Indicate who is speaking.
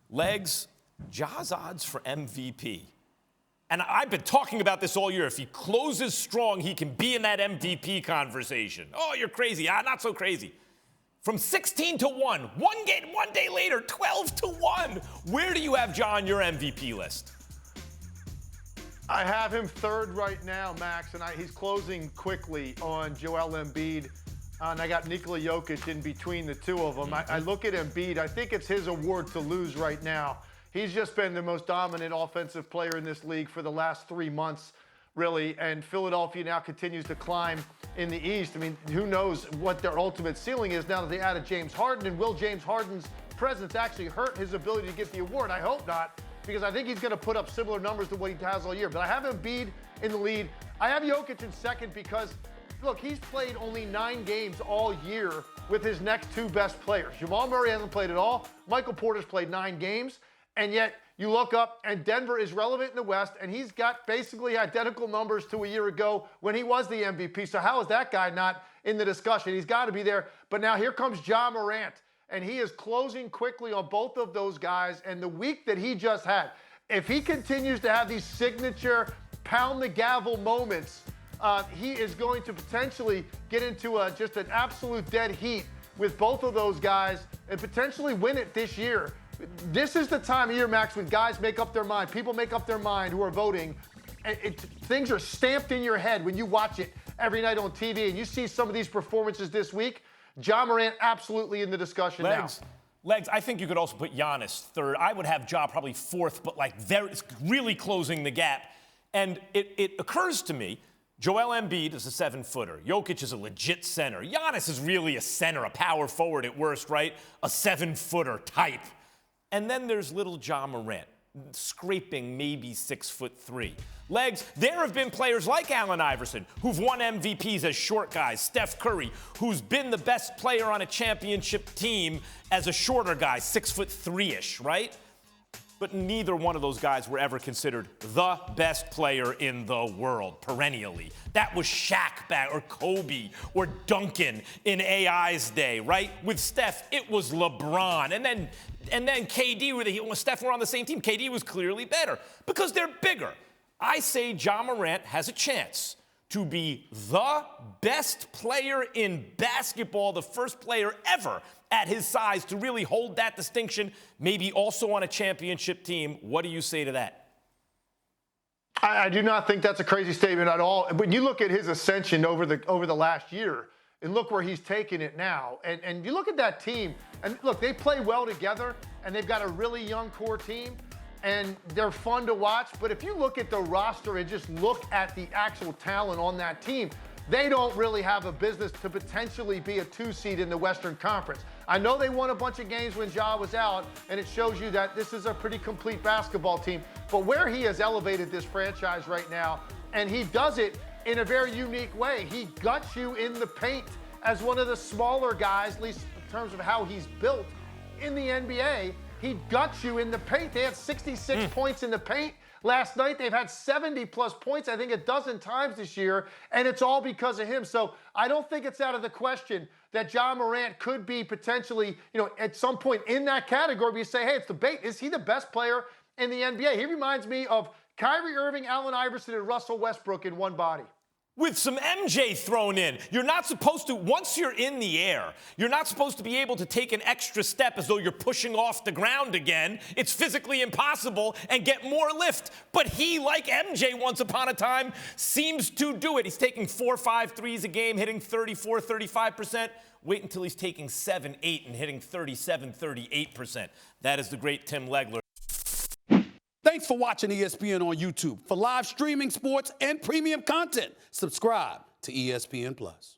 Speaker 1: Legs, Ja's odds for MVP. And I've been talking about this all year. If he closes strong, he can be in that MVP conversation. Oh, you're crazy. Not so crazy. From 16 to 1, one day later, 12 to 1. Where do you have Ja on your MVP list?
Speaker 2: I have him third right now, Max, and he's closing quickly on Joel Embiid. And I got Nikola Jokic in between the two of them. I look at Embiid. I think it's his award to lose right now. He's just been the most dominant offensive player in this league for the last 3 months, really. And Philadelphia now continues to climb in the East. I mean, who knows what their ultimate ceiling is now that they added James Harden. And will James Harden's presence actually hurt his ability to get the award? I hope not, because I think he's going to put up similar numbers to what he has all year. But I have Embiid in the lead. I have Jokic in second because, look, he's played only 9 games all year with his next 2 best players. Jamal Murray hasn't played at all. Michael Porter's played 9 games. And yet you look up and Denver is relevant in the West, and he's got basically identical numbers to a year ago when he was the MVP. So how is that guy not in the discussion? He's got to be there. But now here comes Ja Morant, and he is closing quickly on both of those guys. And the week that he just had, if he continues to have these signature pound the gavel moments, he is going to potentially get into just an absolute dead heat with both of those guys and potentially win it this year. This is the time of year, Max, when guys make up their mind. People make up their mind who are voting. Things are stamped in your head when you watch it every night on TV and you see some of these performances this week. Ja Morant absolutely in the discussion now.
Speaker 1: Legs, I think you could also put Giannis third. I would have Ja probably fourth, but really closing the gap. And it occurs to me, Joel Embiid is a 7-footer. Jokic is a legit center. Giannis is really a center, a power forward at worst, right? A 7-footer type. And then there's little Ja Morant, scraping maybe 6'3". Legs, there have been players like Allen Iverson who've won MVPs as short guys. Steph Curry, who's been the best player on a championship team as a shorter guy, 6'3"-ish, right? But neither one of those guys were ever considered the best player in the world, perennially. That was Shaq back, or Kobe, or Duncan in AI's day, right? With Steph, it was LeBron. And then KD, when Steph were on the same team, KD was clearly better because they're bigger. I say Ja Morant has a chance to be the best player in basketball, the first player ever at his size to really hold that distinction, maybe also on a championship team. What do you say to that?
Speaker 2: I do not think that's a crazy statement at all. When you look at his ascension over the last year, and look where he's taken it now, and you look at that team, and look, they play well together, and they've got a really young core team, and they're fun to watch. But if you look at the roster and just look at the actual talent on that team, they don't really have a business to potentially be a 2 seed in the Western Conference. I know they won a bunch of games when Ja was out, and it shows you that this is a pretty complete basketball team. But where he has elevated this franchise right now, and he does it in a very unique way. He guts you in the paint as one of the smaller guys, at least in terms of how he's built in the NBA. He guts you in the paint. They had 66 points in the paint last night. They've had 70-plus points, I think, a dozen times this year, and it's all because of him. So I don't think it's out of the question that Ja Morant could be potentially, at some point in that category where you say, hey, it's debate. Is he the best player in the NBA? He reminds me of Kyrie Irving, Allen Iverson, and Russell Westbrook in one body.
Speaker 1: With some MJ thrown in. You're not supposed to, once you're in the air, you're not supposed to be able to take an extra step as though you're pushing off the ground again. It's physically impossible and get more lift. But he, like MJ once upon a time, seems to do it. He's taking 4 or 5 threes a game, hitting 34, 35%. Wait until he's taking 7, 8 and hitting 37, 38%. That is the great Tim Legler.
Speaker 3: Thanks for watching ESPN on YouTube. For live streaming sports and premium content, subscribe to ESPN+.